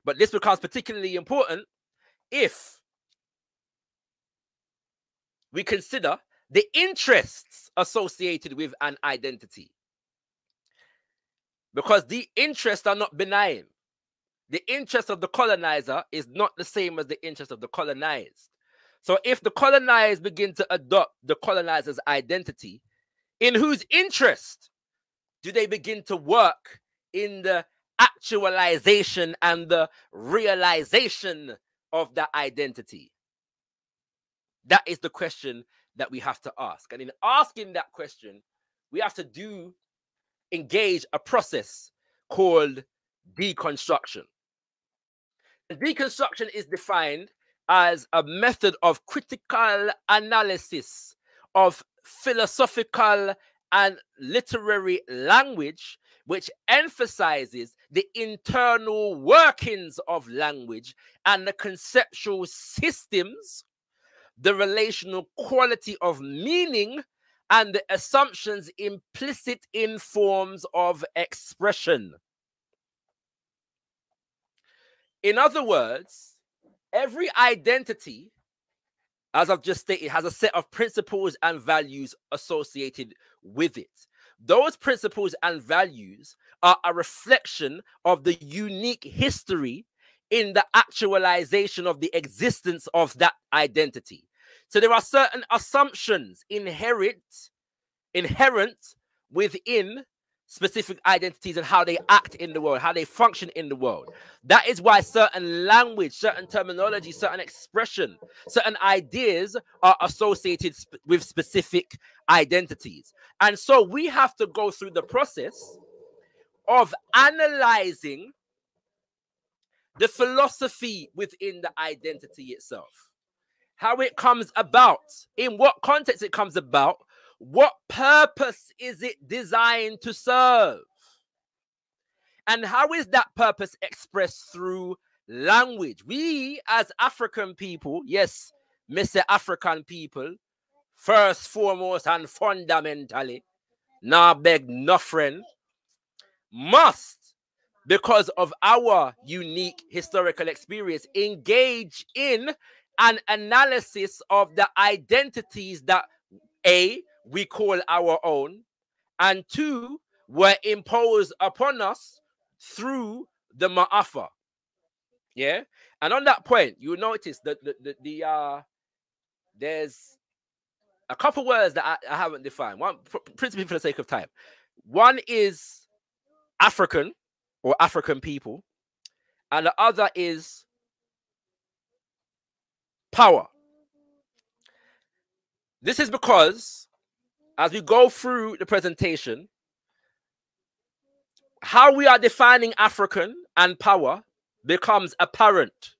But this becomes particularly important if we consider the interests associated with an identity. Because the interests are not benign. The interest of the colonizer is not the same as the interest of the colonized. So if the colonized begin to adopt the colonizer's identity, in whose interest do they begin to work in the actualization and the realization of that identity? That is the question that we have to ask. And in asking that question, we have to engage a process called deconstruction. And deconstruction is defined as a method of critical analysis of philosophical and literary language, which emphasizes the internal workings of language and the conceptual systems, the relational quality of meaning, and the assumptions implicit in forms of expression. In other words, every identity, as I've just stated, has a set of principles and values associated with it. Those principles and values are a reflection of the unique history in the actualization of the existence of that identity. So there are certain assumptions inherent within specific identities and how they act in the world, how they function in the world. That is why certain language, certain terminology, certain expression, certain ideas are associated with specific identities. And so we have to go through the process of analyzing the philosophy within the identity itself, how it comes about, in what context it comes about, what purpose is it designed to serve, and how is that purpose expressed through language. We as African people, yes, Mr. African people, first, foremost, and fundamentally, nah beg no friend, must, because of our unique historical experience, engage in an analysis of the identities that A, we call our own, and 2, were imposed upon us through the Ma'afa. Yeah? And on that point, you notice that there's a couple words that I haven't defined. One, principally for the sake of time. One is African or African people, and the other is power. This is because as we go through the presentation, how we are defining African and power becomes apparent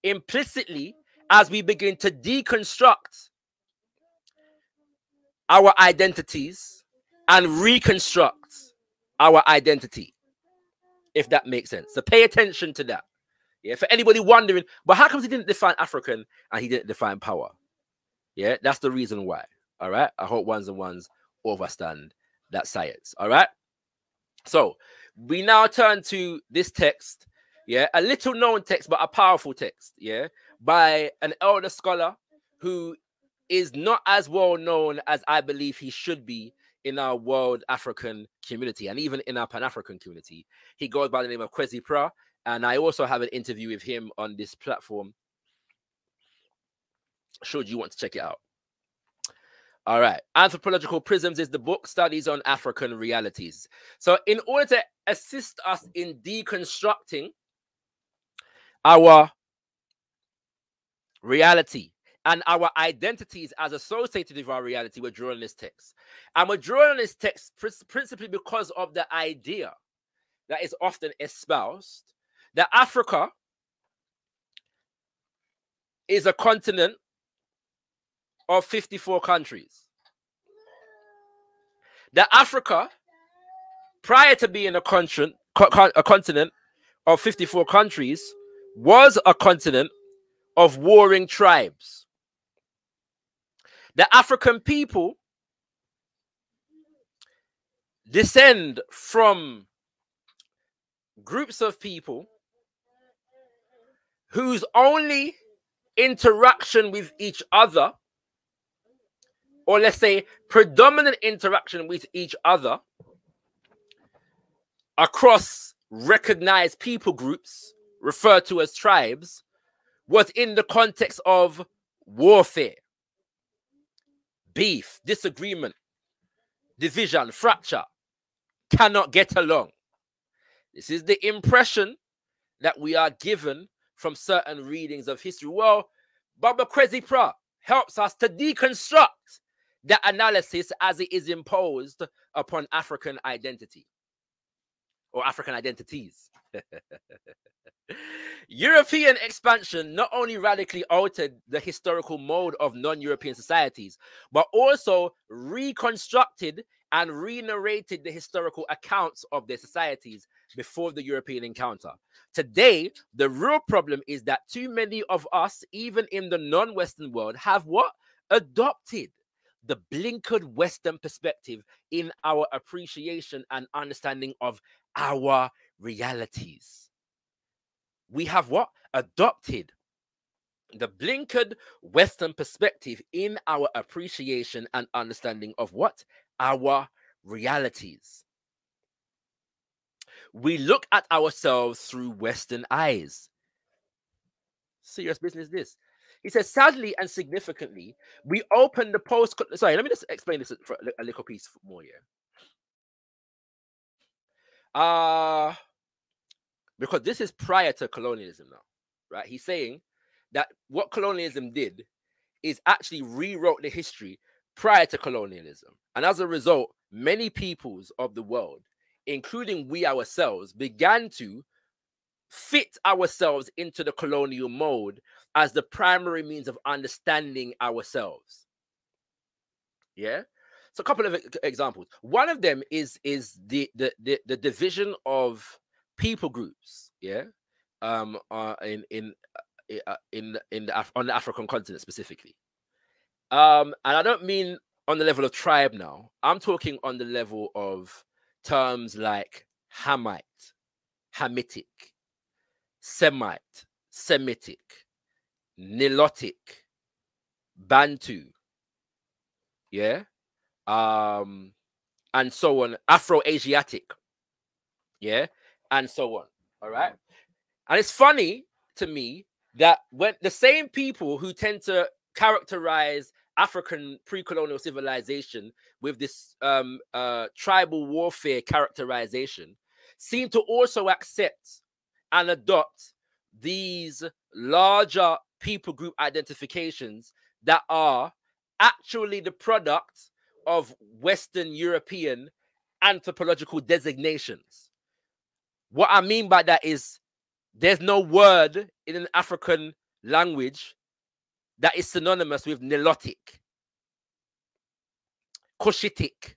implicitly as we begin to deconstruct our identities and reconstruct our identity, if that makes sense. So pay attention to that. Yeah, for anybody wondering, but how come he didn't define African and he didn't define power? Yeah, that's the reason why. All right. I hope ones and ones understand that science. All right. So we now turn to this text. Yeah, a little known text, but a powerful text. Yeah, by an elder scholar who is not as well known as I believe he should be in our world African community and even in our Pan-African community. He goes by the name of Kwesi Pra, and I also have an interview with him on this platform, should you want to check it out. All right. Anthropological Prisms is the book, Studies on African Realities. So in order to assist us in deconstructing our reality and our identities as associated with our reality, we're drawing this text. And we're drawing this text principally because of the idea that is often espoused that Africa is a continent of 54 countries. That Africa, prior to being a continent of 54 countries, was a continent of warring tribes. The African people descend from groups of people whose only interaction with each other, or let's say predominant interaction with each other across recognized people groups referred to as tribes, was in the context of warfare, beef, disagreement, division, fracture, cannot get along. This is the impression that we are given from certain readings of history. Well, Baba Kwesi Pra helps us to deconstruct the analysis as it is imposed upon African identity or African identities. European expansion not only radically altered the historical mode of non-European societies, but also reconstructed and re-narrated the historical accounts of their societies before the European encounter. Today, the real problem is that too many of us, even in the non-Western world, have what? Adopted the blinkered Western perspective in our appreciation and understanding of our realities. We have what? Adopted the blinkered Western perspective in our appreciation and understanding of what? Our realities. We look at ourselves through Western eyes. Serious business this. He says, sadly and significantly, we open the post... Sorry, let me just explain this for a little piece more here. Because this is prior to colonialism now, right? He's saying that what colonialism did is actually rewrote the history prior to colonialism. And as a result, many peoples of the world, including we ourselves, began to fit ourselves into the colonial mode as the primary means of understanding ourselves. Yeah? So a couple of examples. One of them is the division of people groups, yeah, on the African continent specifically. And I don't mean on the level of tribe now. I'm talking on the level of terms like Hamite, Hamitic, Semite, Semitic, Nilotic, Bantu, yeah, and so on, Afro-Asiatic, yeah, and so on. All right. And it's funny to me that when the same people who tend to characterize African pre-colonial civilization with this tribal warfare characterization seem to also accept and adopt these larger people group identifications that are actually the product of Western European anthropological designations. What I mean by that is there's no word in an African language that is synonymous with Nilotic, Cushitic.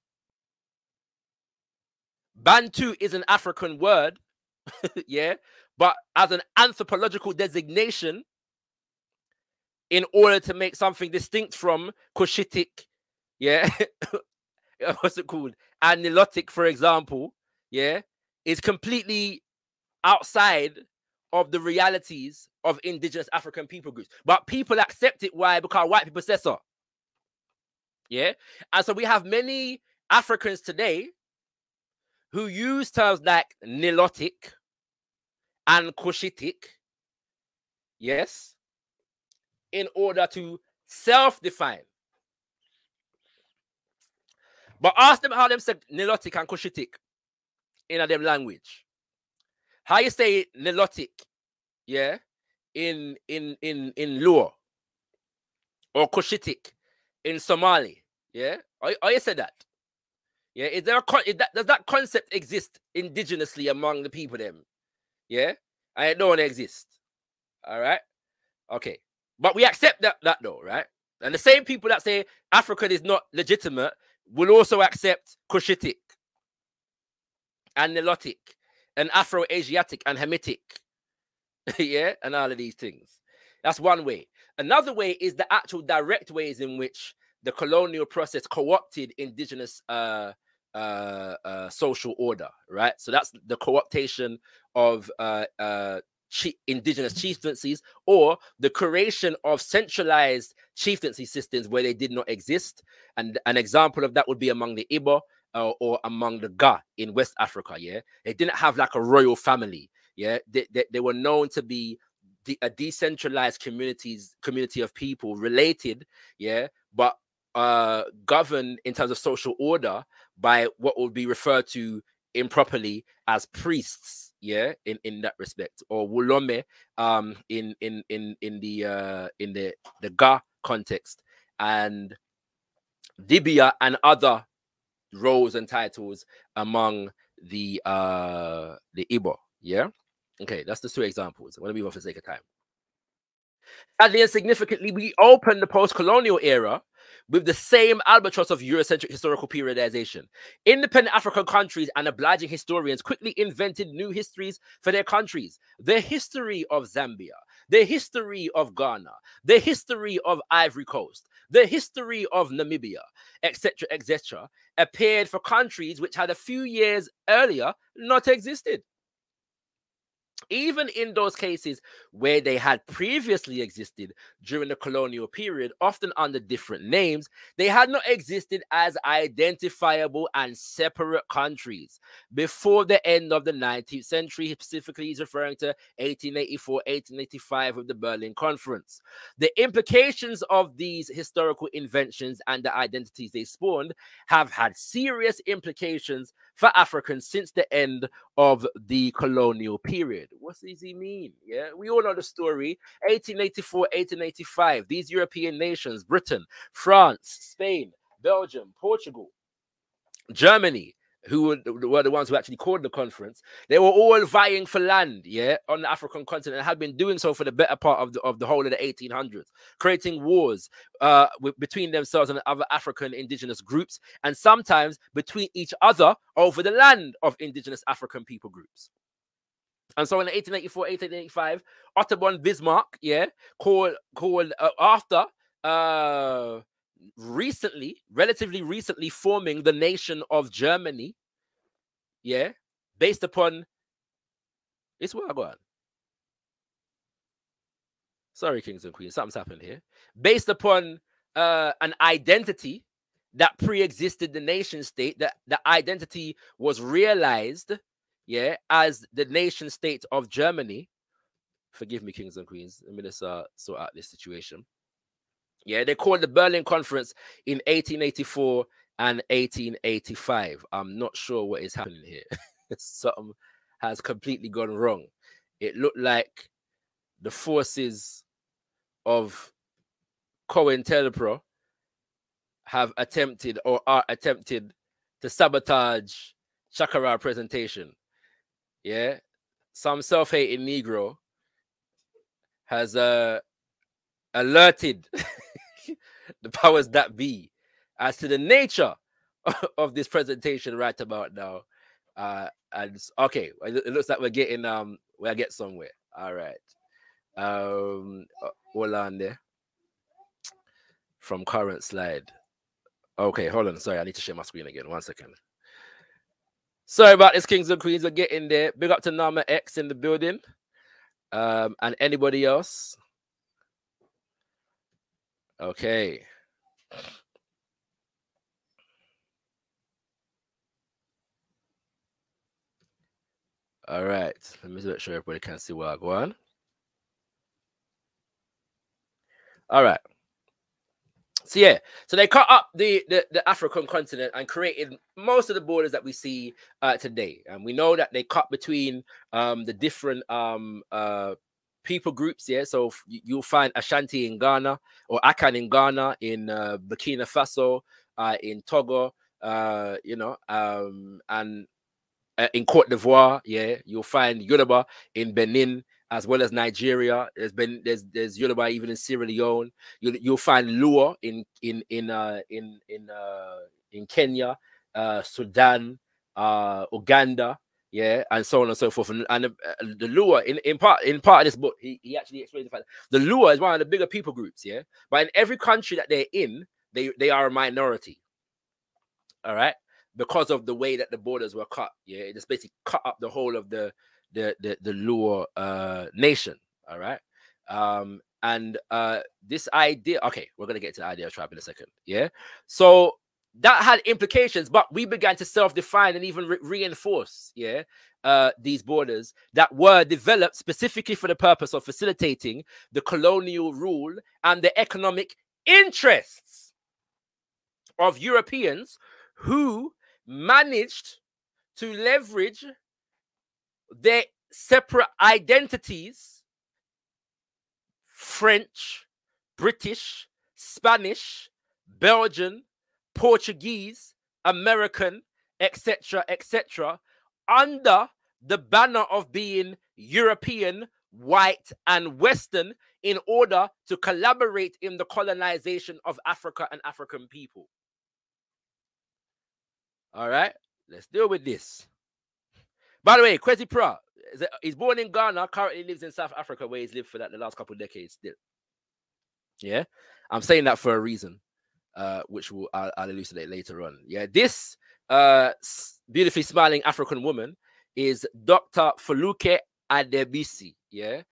Bantu is an African word, yeah, but as an anthropological designation, in order to make something distinct from Cushitic, yeah, what's it called? And Nilotic, for example, yeah, is completely outside of the realities of indigenous African people groups. But people accept it. Why? Because white people say so. Yeah. And so we have many Africans today who use terms like Nilotic and Cushitic, yes, in order to self-define. But ask them how them say Nilotic and Cushitic in them language. How you say Nilotic, yeah, in Luo, or Cushitic in Somali, yeah? Or you say that? Yeah, is there does that concept exist indigenously among the people them? Yeah, and it don't exist. All right, okay, but we accept that though, right? And the same people that say African is not legitimate will also accept Cushitic and Nilotic and Afro-Asiatic and Hamitic, yeah, and all of these things. That's one way. Another way is the actual direct ways in which the colonial process co-opted indigenous social order, right? So that's the co-optation of indigenous chieftaincies, or the creation of centralized chieftaincy systems where they did not exist. And an example of that would be among the Ibo or among the Ga in West Africa. Yeah, they didn't have like a royal family. Yeah, they were known to be a decentralized community of people related. Yeah, but governed in terms of social order by what would be referred to improperly as priests. Yeah, in that respect, or wulome in the Ga context, and dibia and other roles and titles among the Igbo. Yeah, okay, that's the two examples. I want to move on for the sake of time. Sadly and significantly, we open the post-colonial era with the same albatross of Eurocentric historical periodization. Independent African countries and obliging historians quickly invented new histories for their countries. The history of Zambia, the history of Ghana, the history of Ivory Coast, the history of Namibia, etc., appeared for countries which had a few years earlier not existed. Even in those cases where they had previously existed during the colonial period, often under different names, they had not existed as identifiable and separate countries before the end of the 19th century. Specifically, he's referring to 1884, 1885 of the Berlin Conference. The implications of these historical inventions and the identities they spawned have had serious implications for Africans since the end of the colonial period. What does he mean? Yeah, we all know the story. 1884, 1885. These European nations, Britain, France, Spain, Belgium, Portugal, Germany, who were the ones who actually called the conference, they were all vying for land, yeah, on the African continent, and had been doing so for the better part of the whole of the 1800s, creating wars between themselves and other African indigenous groups, and sometimes between each other over the land of indigenous African people groups. And so in 1884, 1885, Otto von Bismarck, yeah, called after relatively recently forming the nation of Germany, yeah, based upon it's what I got. Sorry, kings and queens, something's happened here. Based upon an identity that pre-existed the nation state, that the identity was realized, yeah, as the nation state of Germany. Forgive me, kings and queens. Let me just sort out this situation. Yeah, they called the Berlin Conference in 1884 and 1885. I'm not sure what is happening here. Something has completely gone wrong. It looked like the forces of COINTELPRO have attempted or are attempted to sabotage Shakara presentation. Yeah, some self-hating Negro has alerted the powers that be as to the nature of this presentation right about now. And okay, it looks like we'll get somewhere. All right. Hold on there. From current slide. Okay, hold on. Sorry, I need to share my screen again. 1 second. Sorry about this, kings and queens. We're getting there. Big up to Nama X in the building. And anybody else? Okay. All right. Let me make sure everybody can see where I go on. All right. So yeah, so they cut up the African continent and created most of the borders that we see today. And we know that they cut between the different people groups. Yeah, so you'll find Ashanti in Ghana, or Akan in Ghana, in Burkina Faso, in Togo, you know, and in Cote d'Ivoire. Yeah, you'll find Yoruba in Benin, as well as Nigeria. There's Yoruba even in Sierra Leone. You'll find Luo in Kenya, Sudan, Uganda, yeah, and so on and so forth. And the Luo in part of this book, he actually explains the fact that the Luo is one of the bigger people groups, yeah. But in every country that they're in, they are a minority. All right, because of the way that the borders were cut, yeah, it just basically cut up the whole of the Luo nation. All right. And this idea, okay, we're gonna get to the idea of tribe in a second. Yeah. So that had implications, but we began to self-define and even reinforce, these borders that were developed specifically for the purpose of facilitating the colonial rule and the economic interests of Europeans who managed to leverage their separate identities, French, British, Spanish, Belgian, Portuguese, American, etc., etc., under the banner of being European, white, and Western in order to collaborate in the colonization of Africa and African people. All right, let's deal with this. By the way, Kwesi Pra, he's born in Ghana, currently lives in South Africa, where he's lived for the last couple of decades still. Yeah, I'm saying that for a reason, which I'll elucidate later on. Yeah, this beautifully smiling African woman is Dr. Foluke Adebisi. Yeah,